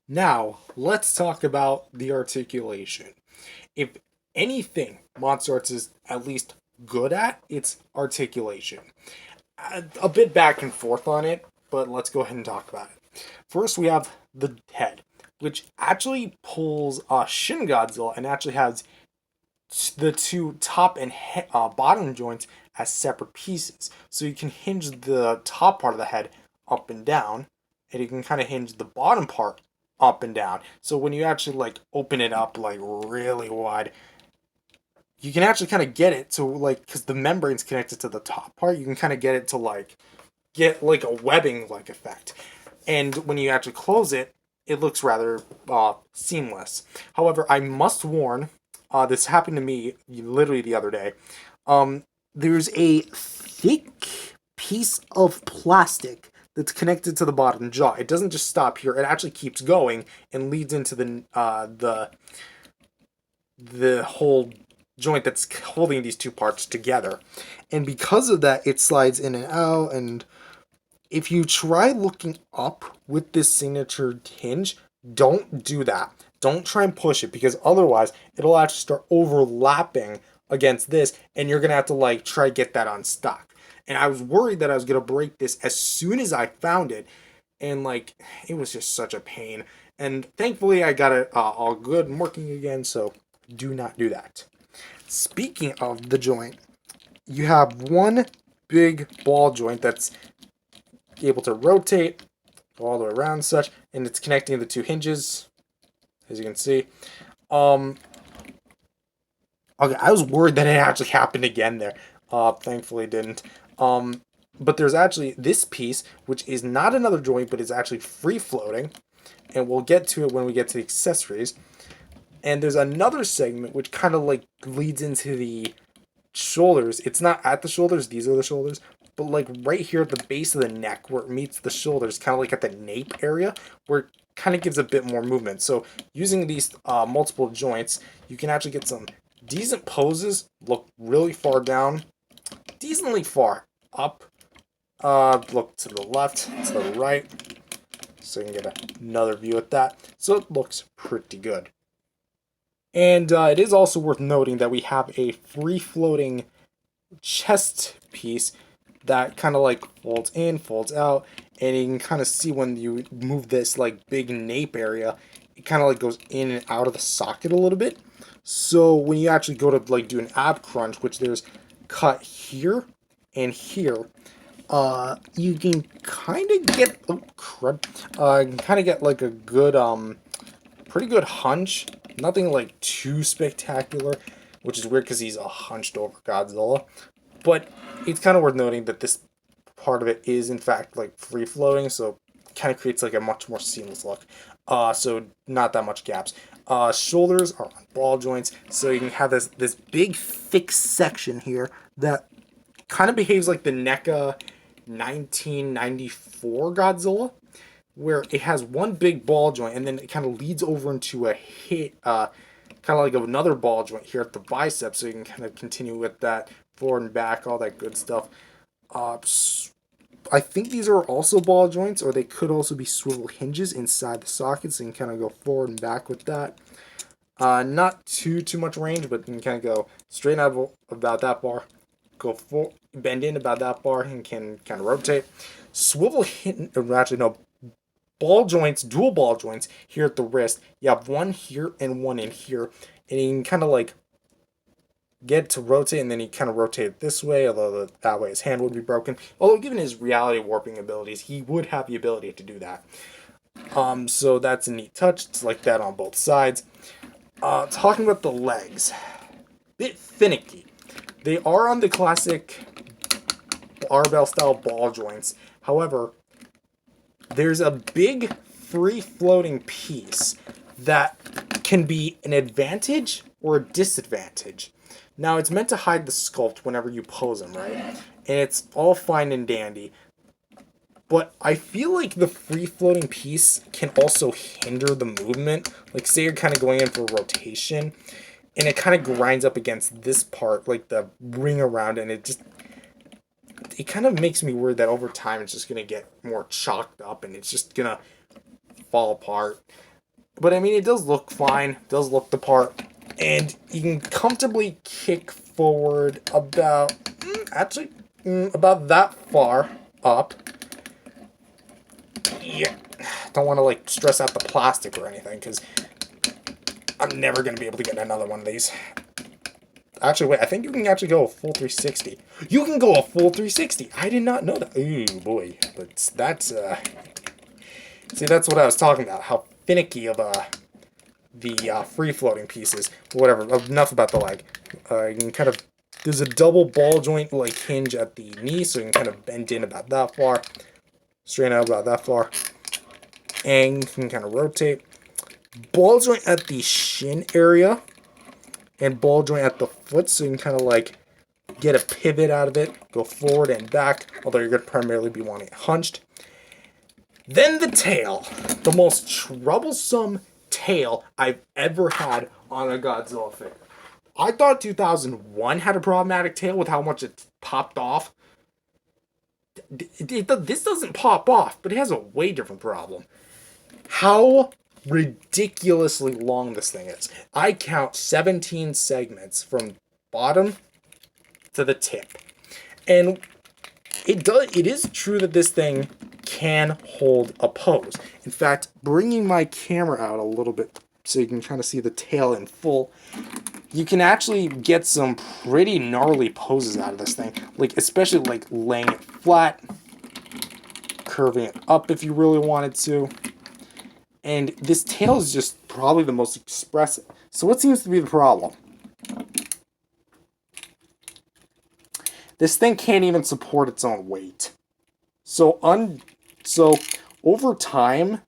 Now, let's talk about the articulation. If anything MonsterArts is at least good at, it's articulation. A bit back and forth on it, but let's go ahead and talk about it. First, we have the head, which actually pulls Shin Godzilla and actually has the two top and bottom joints as separate pieces. So you can hinge the top part of the head up and down, and you can kind of hinge the bottom part up and down. So when you actually like open it up like really wide, you can actually kind of get it to like, because the membrane's connected to the top part, you can kind of get it to like get like a webbing like effect. And when you actually close it, it looks rather seamless. However, I must warn, this happened to me literally the other day. There's a thick piece of plastic that's connected to the bottom jaw. It doesn't just stop here; it actually keeps going and leads into the whole joint that's holding these two parts together. And because of that, it slides in and out. And if you try looking up with this signature hinge, don't do that. Don't try and push it because otherwise it'll actually start overlapping against this and you're going to have to like try to get that unstuck. And I was worried that I was going to break this as soon as I found it, and like it was just such a pain. And thankfully I got it all good and working again, so do not do that. Speaking of the joint, you have one big ball joint that's able to rotate all the way around and such, and it's connecting the two hinges, as you can see. Um, okay, I was worried that it actually happened again there. Thankfully it didn't. But there's actually this piece, which is not another joint, but is actually free floating, and we'll get to it when we get to the accessories. And there's another segment which kind of like leads into the shoulders. It's not at the shoulders, these are the shoulders, but like right here at the base of the neck where it meets the shoulders, kind of like at the nape area, where it kind of gives a bit more movement. So using these multiple joints, you can actually get some decent poses, look really far down, decently far up, look to the left, to the right, so you can get another view at that. So it looks pretty good. And it is also worth noting that we have a free-floating chest piece that kind of like folds in, folds out, and you can kind of see when you move this like big nape area, it kind of like goes in and out of the socket a little bit. So when you actually go to like do an ab crunch, which there's cut here and here, you can kind of get you can kind of get like a good pretty good hunch. Nothing like too spectacular, which is weird because he's a hunched over Godzilla. But it's kind of worth noting that this part of it is in fact like free floating, so it kind of creates like a much more seamless look. So not that much gaps. Shoulders are on ball joints, so you can have this big thick section here that kind of behaves like the NECA 1994 Godzilla, where it has one big ball joint and then it kind of leads over into a kind of like another ball joint here at the bicep, so you can kind of continue with that forward and back, all that good stuff. Uh, I think these are also ball joints, or they could also be swivel hinges inside the socket, so you can kind of go forward and back with that. Not too much range, but you can kind of go straight out about that bar, go for bend in about that bar, and can kind of rotate. Swivel hinge, actually no, ball joints, dual ball joints here at the wrist. You have one here and one in here, and you can kind of like get it to rotate, and then he kind of rotate it this way, although that way his hand would be broken. Although given his reality warping abilities, he would have the ability to do that. So that's a neat touch. It's like that on both sides. Talking about the legs, bit finicky. They are on the classic barbell style ball joints. However, there's a big free floating piece that can be an advantage or a disadvantage. Now, it's meant to hide the sculpt whenever you pose them, right? And it's all fine and dandy. But I feel like the free floating piece can also hinder the movement. Like, say you're kind of going in for rotation, and it kind of grinds up against this part, like the ring around, and it kind of makes me worried that over time it's just going to get more chalked up and it's just going to fall apart. But I mean, it does look fine. It does look the part. And you can comfortably kick forward about, about that far up. Yeah. Don't want to like stress out the plastic or anything, because I'm never going to be able to get another one of these. Actually, wait, I think you can actually go a full 360. You can go a full 360. I did not know that. Ooh, boy. But that's, see, that's what I was talking about. How finicky of the free-floating pieces. Whatever, enough about the leg. You can kind of, there's a double ball joint, like, hinge at the knee, so you can kind of bend in about that far. Straighten out about that far. And you can kind of rotate. Ball joint at the shin area. And ball joint at the foot, so you can kind of like get a pivot out of it, go forward and back, although you're going to primarily be wanting it hunched. Then the tail, the most troublesome tail I've ever had on a Godzilla figure. I thought 2001 had a problematic tail with how much it popped off. This doesn't pop off, but it has a way different problem. How ridiculously long this thing is. I count 17 segments from bottom to the tip. And it is true that this thing can hold a pose. In fact, bringing my camera out a little bit so you can kind of see the tail in full, you can actually get some pretty gnarly poses out of this thing. Like, especially like laying it flat, curving it up if you really wanted to. And this tail is just probably the most expressive. So what seems to be the problem? This thing can't even support its own weight. So over time,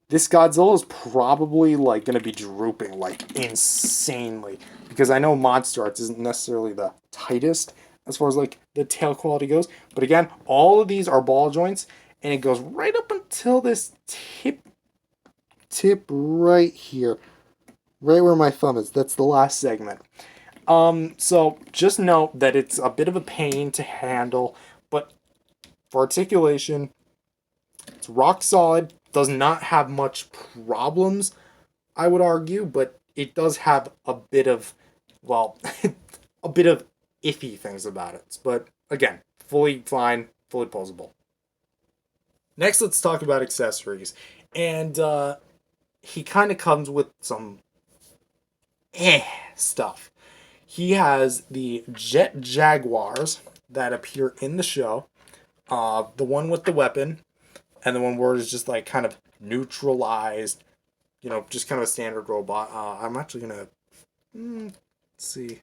this Godzilla is probably like going to be drooping like insanely, because I know MonsterArts isn't necessarily the tightest as far as like the tail quality goes, but again, all of these are ball joints, and it goes right up until this tip right here, right where my thumb is. That's the last segment. So just note that it's a bit of a pain to handle, but for articulation, it's rock solid. Does not have much problems, I would argue, but it does have a bit of, well, a bit of iffy things about it. But again, fully fine, fully posable. Next, let's talk about accessories. And he kind of comes with some stuff. He has the Jet Jaguars that appear in the show. The one with the weapon, and the one where it's just like kind of neutralized, just kind of a standard robot. I'm actually gonna let's see.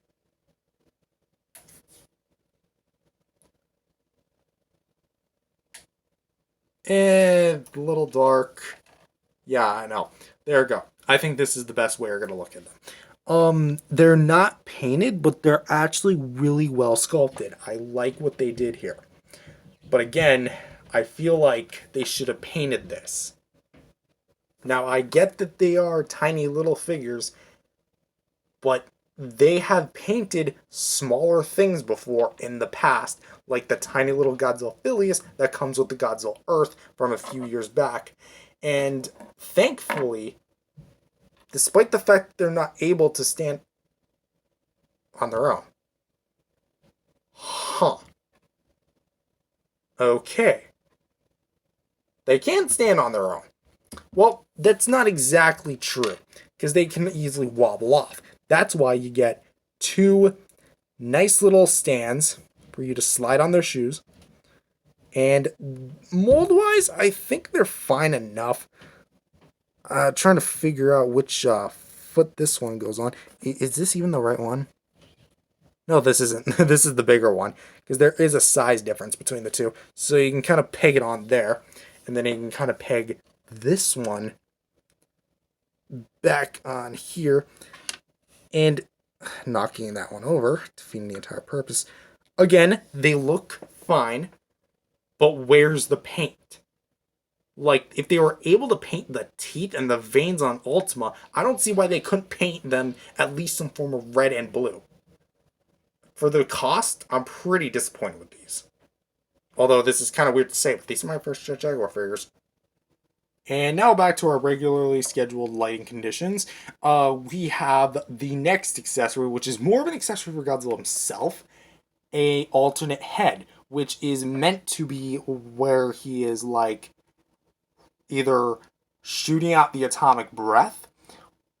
A little dark. Yeah, I know. There we go. I think this is the best way we're gonna look at them. They're not painted, but they're actually really well sculpted. I like what they did here. But again, I feel like they should have painted this. Now, I get that they are tiny little figures, but they have painted smaller things before in the past, like the tiny little Godzilla Phileas that comes with the Godzilla Earth from a few years back. And thankfully, despite the fact that they're not able to stand on their own. Huh. Okay. They can stand on their own. Well, that's not exactly true, because they can easily wobble off. That's why you get two nice little stands for you to slide on their shoes. And mold-wise, I think they're fine enough. Trying to figure out which foot this one goes on. Is this even the right one? No, this isn't. This is the bigger one, because there is a size difference between the two. So you can kind of peg it on there, and then you can kind of peg this one back on here, and knocking that one over, defeating the entire purpose. Again, they look fine, but where's the paint? Like, if they were able to paint the teeth and the veins on Ultima, I don't see why they couldn't paint them at least some form of red and blue. For the cost, I'm pretty disappointed with these. Although this is kind of weird to say, but these are my first Jet Jaguar figures. And now back to our regularly scheduled lighting conditions. We have the next accessory, which is more of an accessory for Godzilla himself, a alternate head, which is meant to be where he is like either shooting out the atomic breath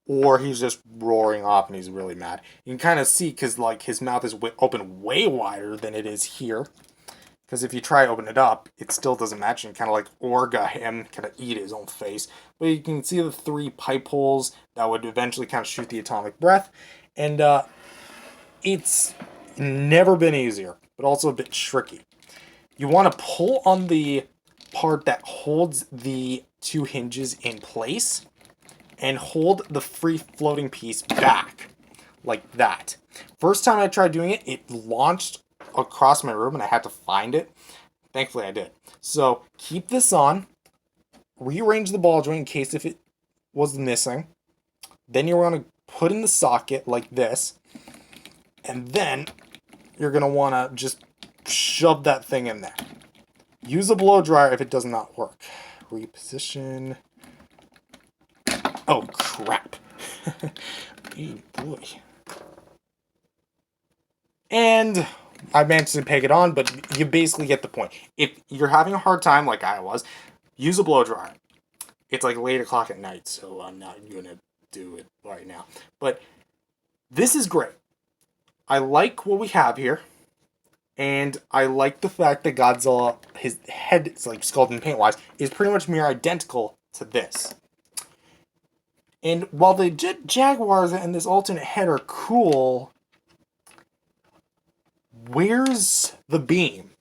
or he's just roaring off and he's really mad. You can kind of see because like his mouth is open way wider than it is here. Because if you try to open it up, it still doesn't match and kind of like Orga him, kind of eat his own face. But you can see the 3 pipe holes that would eventually kind of shoot the atomic breath. And it's never been easier, but also a bit tricky. You want to pull on the part that holds the 2 hinges in place and hold the free floating piece back like that. First time I tried doing it, it launched across my room and I had to find it. Thankfully I did. So keep this on, rearrange the ball joint in case if it was missing. Then you're going to put in the socket like this, and then you're going to want to just shove that thing in there. Use a blow dryer if it does not work. Reposition. Oh crap. Oh boy. And I managed to peg it on, but you basically get the point. If you're having a hard time like I was, use a blow dryer. It's like late o'clock at night, so I'm not going to do it right now. But this is great. I like what we have here. And I like the fact that Godzilla, his head, it's like sculpt and paint-wise, is pretty much near identical to this. And while the Jet Jaguars and this alternate head are cool, where's the beam?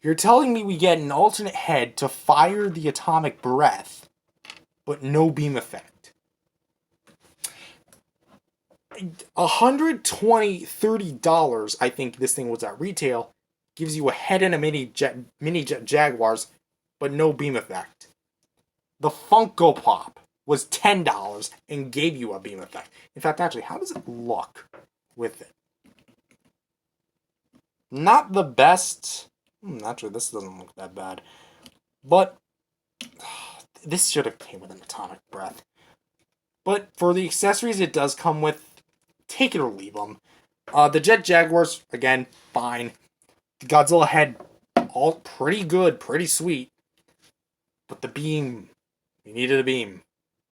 You're telling me we get an alternate head to fire the atomic breath, but no beam effect. $120-$30, I think this thing was at retail, gives you a head and a mini jet Jaguars, but no beam effect. The Funko Pop was $10 and gave you a beam effect. In fact, actually, how does it look with it? Not the best. Actually, this doesn't look that bad. But this should have came with an atomic breath. But for the accessories it does come with, take it or leave them. The Jet Jaguars, again, fine. The Godzilla head, all pretty good, pretty sweet. But the beam, we needed a beam.